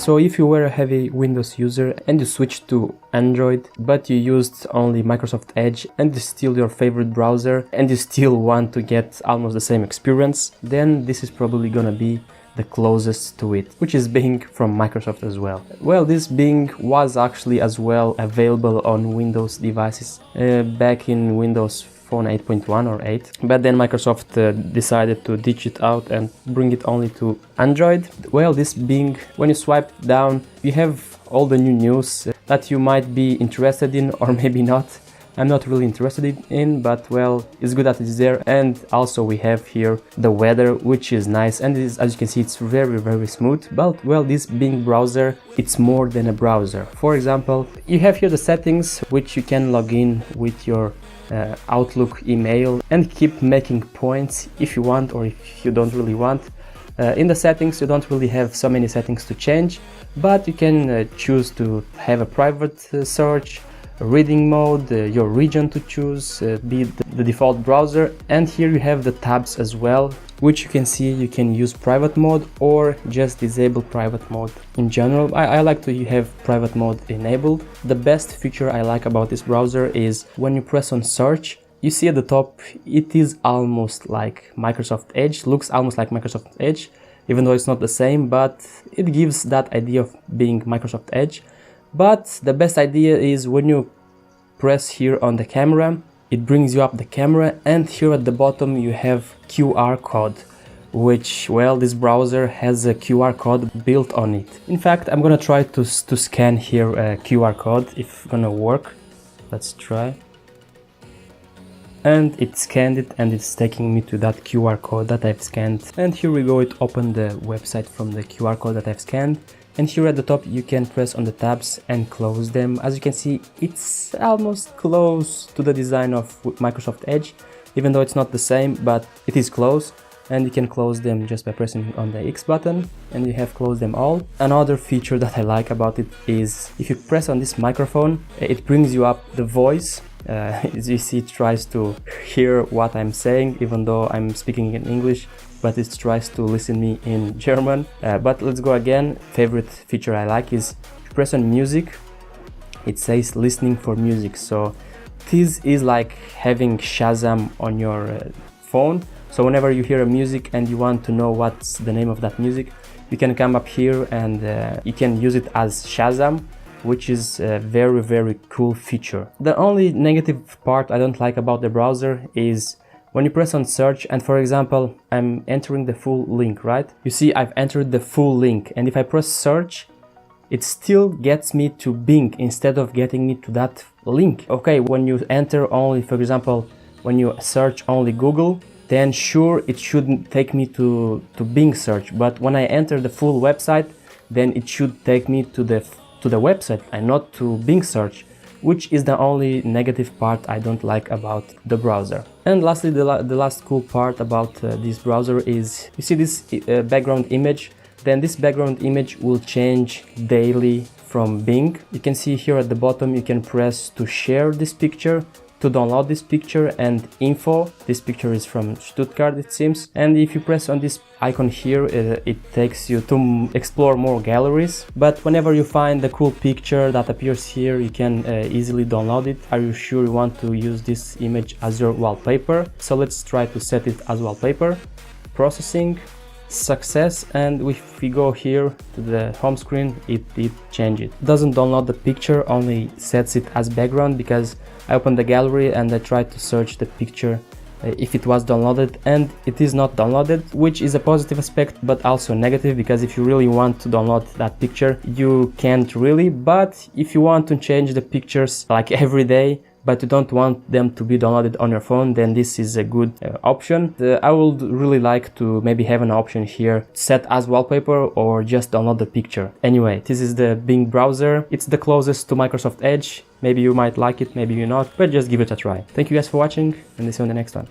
So if you were a heavy Windows user and you switched to Android, but you used only Microsoft Edge and it's still your favorite browser and you still want to get almost the same experience, then this is probably gonna be the closest to it, which is Bing from Microsoft as well. Well, this Bing was actually as well available on Windows devices back in Windows Phone 8.1 or 8, but then Microsoft decided to ditch it out and bring it only to Android. Well, this Bing, when you swipe down, you have all the new news that you might be interested in or maybe not. I'm not really interested in, but well, it's good that it's there. And also we have here the weather, which is nice, and as you can see, it's very smooth. But well, this Bing browser, it's more than a browser. For example, you have here the settings, which you can log in with your Outlook email and keep making points if you want or if you don't really want. In the settings, you don't really have so many settings to change, but you can choose to have a private search, reading mode, your region to choose, be the default browser, and here you have the tabs as well, which you can see you can use private mode or just disable private mode. In general, I like to have private mode enabled. The best feature I like about this browser is when you press on search, you see at the top it is almost like Microsoft Edge, looks almost like Microsoft Edge, even though it's not the same, but it gives that idea of being Microsoft Edge. But the best idea is when you press here on the camera, it brings you up the camera, and here at the bottom you have QR code, which, well, this browser has a QR code built on it. In fact, I'm gonna try to scan here a QR code, if it's gonna work. Let's try. And it scanned it, and it's taking me to that QR code that I've scanned. And here we go, it opened the website from the QR code that I've scanned. And here at the top you can press on the tabs and close them. As you can see, it's almost close to the design of Microsoft Edge, even though it's not the same, but it is close. And you can close them just by pressing on the X button, and you have closed them all. Another feature that I like about it is if you press on this microphone, it brings you up the voice. As you see, it tries to hear what I'm saying, even though I'm speaking in English, but it tries to listen me in German. But let's go again. Favorite feature I like is if you press on music, it says listening for music. So this is like having Shazam on your phone. So whenever you hear a music and you want to know what's the name of that music, you can come up here and you can use it as Shazam, which is a very cool feature. The only negative part I don't like about the browser is when you press on search, and for example, I'm entering the full link, right? You see, I've entered the full link, and if I press search, it still gets me to Bing instead of getting me to that link. Okay, when you enter only, for example, when you search only Google, then sure, it shouldn't take me to Bing search. But when I enter the full website, then it should take me to the website and not to Bing search, which is the only negative part I don't like about the browser. And lastly, the last cool part about this browser is, you see this background image, then this background image will change daily from Bing. You can see here at the bottom, you can press to share this picture, to download this picture, and info. This picture is from Stuttgart, it seems. And if you press on this icon here, it takes you to explore more galleries. But whenever you find the cool picture that appears here, you can easily download it. Are you sure you want to use this image as your wallpaper? So let's try to set it as wallpaper. Processing, success, and if we go here to the home screen, it changes it. Doesn't download the picture, only sets it as background, because I opened the gallery and I tried to search the picture if it was downloaded, and it is not downloaded, which is a positive aspect but also negative, because if you really want to download that picture, you can't really. But if you want to change the pictures like every day, but you don't want them to be downloaded on your phone, then this is a good option. I would really like to maybe have an option here, set as wallpaper or just download the picture. Anyway, this is the Bing browser. It's the closest to Microsoft Edge. Maybe you might like it, maybe you not, but just give it a try. Thank you guys for watching, and see you on the next one.